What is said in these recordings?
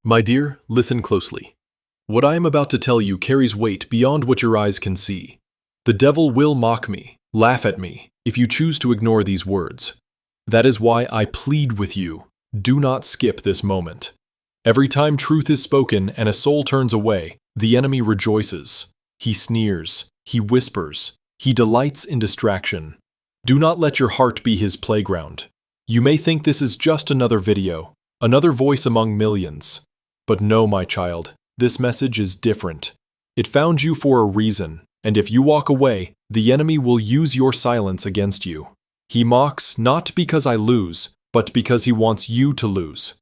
My dear, listen closely. What I am about to tell you carries weight beyond what your eyes can see. The devil will mock me, laugh at me, if you choose to ignore these words. That is why I plead with you, do not skip this moment. Every time truth is spoken and a soul turns away, the enemy rejoices. He sneers, he whispers, he delights in distraction. Do not let your heart be his playground. You may think this is just another video, another voice among millions. But no, my child, this message is different. It found you for a reason, and if you walk away, the enemy will use your silence against you. He mocks not because I lose, but because he wants you to lose.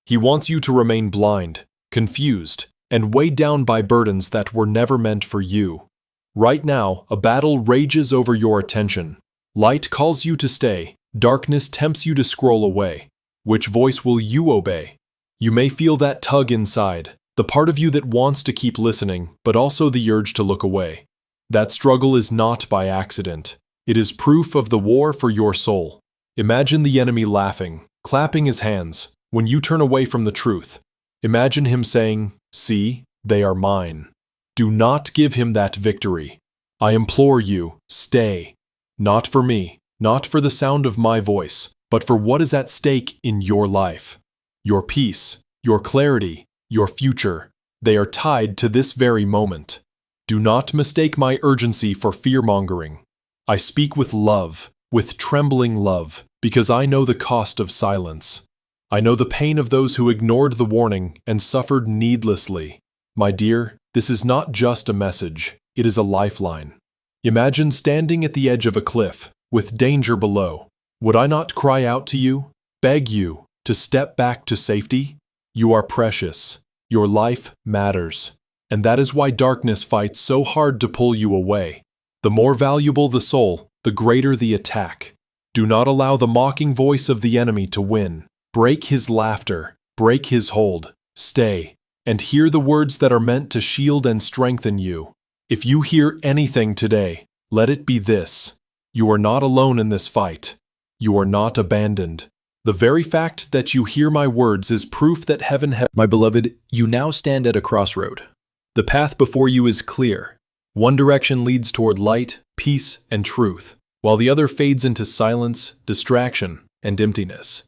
He wants you to remain blind, confused, and weighed down by burdens that were never meant for you. Right now, a battle rages over your attention. Light calls you to stay, darkness tempts you to scroll away. Which voice will you obey? You may feel that tug inside, the part of you that wants to keep listening, but also the urge to look away. That struggle is not by accident. It is proof of the war for your soul. Imagine the enemy laughing, clapping his hands, when you turn away from the truth. Imagine him saying, "See, they are mine." Do not give him that victory. I implore you, stay. Not for me, not for the sound of my voice, but for what is at stake in your life. Your peace, your clarity, your future, they are tied to this very moment. Do not mistake my urgency for fear-mongering. I speak with love, with trembling love, because I know the cost of silence. I know the pain of those who ignored the warning and suffered needlessly. My dear, this is not just a message, it is a lifeline. Imagine standing at the edge of a cliff, with danger below. Would I not cry out to you, beg you, to step back to safety? You are precious. Your life matters. And that is why darkness fights so hard to pull you away. The more valuable the soul, the greater the attack. Do not allow the mocking voice of the enemy to win. Break his laughter, break his hold, stay, and hear the words that are meant to shield and strengthen you. If you hear anything today, let it be this. You are not alone in this fight. You are not abandoned. The very fact that you hear my words is proof that heaven has... My beloved, you now stand at a crossroad. The path before you is clear. One direction leads toward light, peace, and truth, while the other fades into silence, distraction, and emptiness.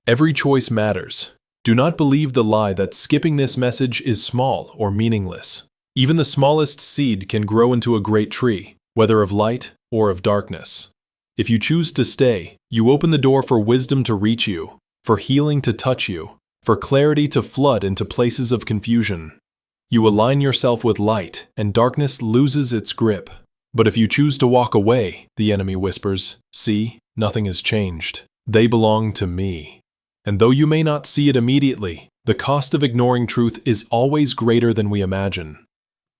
Every choice matters. Do not believe the lie that skipping this message is small or meaningless. Even the smallest seed can grow into a great tree, whether of light or of darkness. If you choose to stay, you open the door for wisdom to reach you, for healing to touch you, for clarity to flood into places of confusion. You align yourself with light, and darkness loses its grip. But if you choose to walk away, the enemy whispers, "See, nothing has changed. They belong to me." And though you may not see it immediately, the cost of ignoring truth is always greater than we imagine.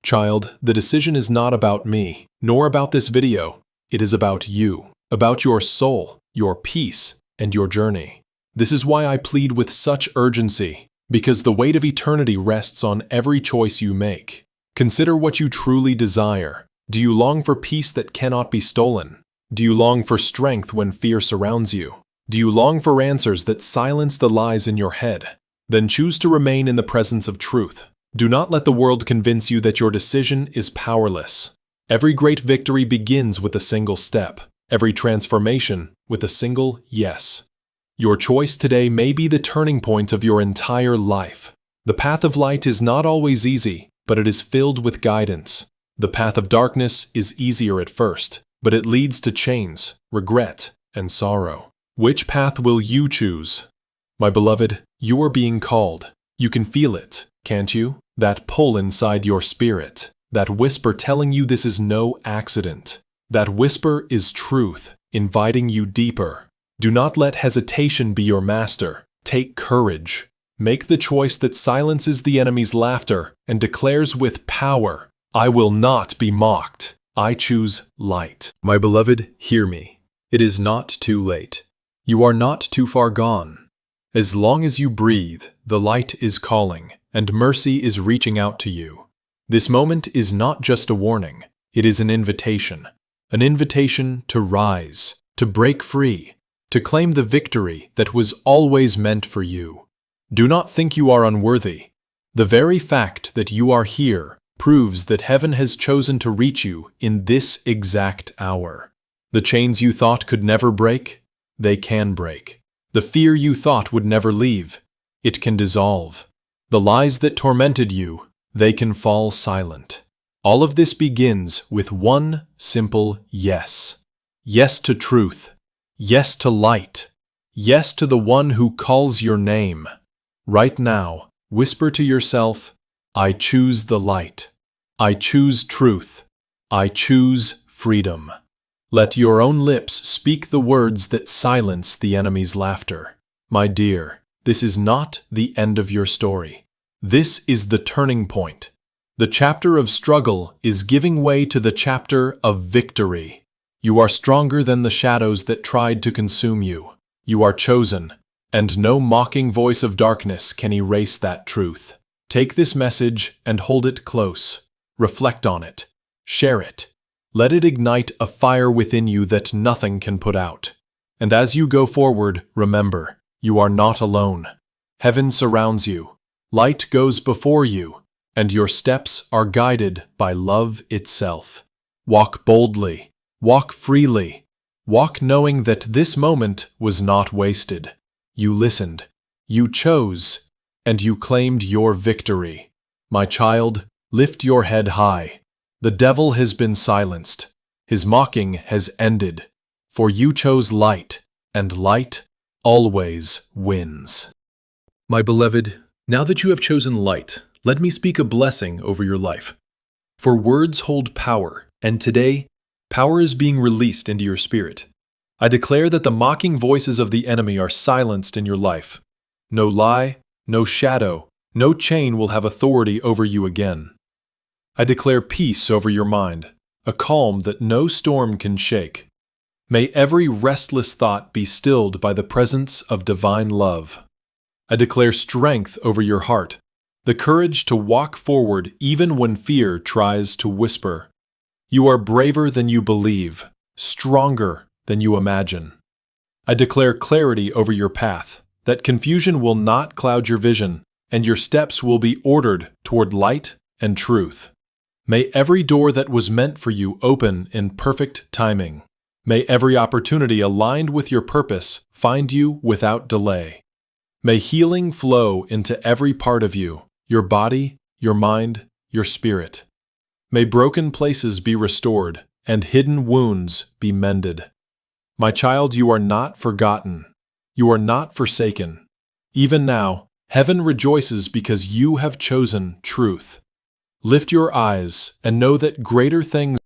Child, the decision is not about me, nor about this video. It is about you. About your soul, your peace, and your journey. This is why I plead with such urgency, because the weight of eternity rests on every choice you make. Consider what you truly desire. Do you long for peace that cannot be stolen? Do you long for strength when fear surrounds you? Do you long for answers that silence the lies in your head? Then choose to remain in the presence of truth. Do not let the world convince you that your decision is powerless. Every great victory begins with a single step. Every transformation with a single yes. Your choice today may be the turning point of your entire life. The path of light is not always easy, but it is filled with guidance. The path of darkness is easier at first, but it leads to chains, regret, and sorrow. Which path will you choose? My beloved, you are being called. You can feel it, can't you? That pull inside your spirit. That whisper telling you this is no accident. That whisper is truth, inviting you deeper. Do not let hesitation be your master. Take courage. Make the choice that silences the enemy's laughter and declares with power, "I will not be mocked. I choose light." My beloved, hear me. It is not too late. You are not too far gone. As long as you breathe, the light is calling, and mercy is reaching out to you. This moment is not just a warning. It is an invitation. An invitation to rise, to break free, to claim the victory that was always meant for you. Do not think you are unworthy. The very fact that you are here proves that heaven has chosen to reach you in this exact hour. The chains you thought could never break, they can break. The fear you thought would never leave, it can dissolve. The lies that tormented you, they can fall silent. All of this begins with one simple yes. Yes to truth. Yes to light. Yes to the one who calls your name. Right now, whisper to yourself, I choose the light. I choose truth. I choose freedom. Let your own lips speak the words that silence the enemy's laughter. My dear, this is not the end of your story. This is the turning point. The chapter of struggle is giving way to the chapter of victory. You are stronger than the shadows that tried to consume you. You are chosen, and no mocking voice of darkness can erase that truth. Take this message and hold it close. Reflect on it. Share it. Let it ignite a fire within you that nothing can put out. And as you go forward, remember, you are not alone. Heaven surrounds you. Light goes before you, and your steps are guided by love itself. Walk boldly. Walk freely. Walk knowing that this moment was not wasted. You listened. You chose. And you claimed your victory. My child, lift your head high. The devil has been silenced. His mocking has ended. For you chose light, and light always wins. My beloved, now that you have chosen light, let me speak a blessing over your life. For words hold power, and today, power is being released into your spirit. I declare that the mocking voices of the enemy are silenced in your life. No lie, no shadow, no chain will have authority over you again. I declare peace over your mind, a calm that no storm can shake. May every restless thought be stilled by the presence of divine love. I declare strength over your heart, the courage to walk forward even when fear tries to whisper. You are braver than you believe, stronger than you imagine. I declare clarity over your path, that confusion will not cloud your vision, and your steps will be ordered toward light and truth. May every door that was meant for you open in perfect timing. May every opportunity aligned with your purpose find you without delay. May healing flow into every part of you, your body, your mind, your spirit. May broken places be restored and hidden wounds be mended. My child, you are not forgotten. You are not forsaken. Even now, heaven rejoices because you have chosen truth. Lift your eyes and know that greater things